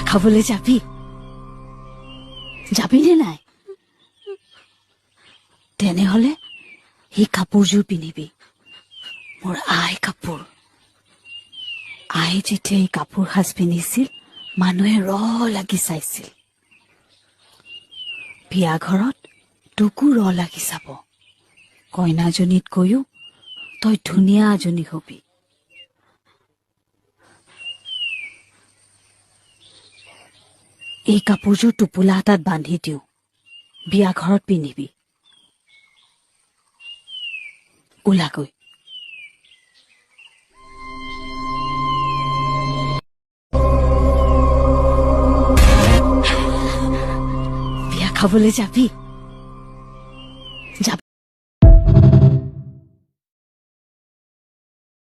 খাবলৈ যাবি যাবিনে নাই তেনেহলে এই কাপোৰযোৰ পিন্ধিবি মোৰ আই কাপোৰ আই যেতিয়া এই কাপোৰ সাজ পিন্ধিছিল মানুহে ৰ লাগি চাইছিল বিয়া ঘৰত তোকো ৰ লাগি চাব কইনাজনীতকৈও তই ধুনীয়া এজনী হবি এই কাপোৰযোৰ টোপোলা এটাত বান্ধি দিওঁ বিয়া ঘৰত পিন্ধিবি ওলাগৈ বিয়া খাবলৈ যাবি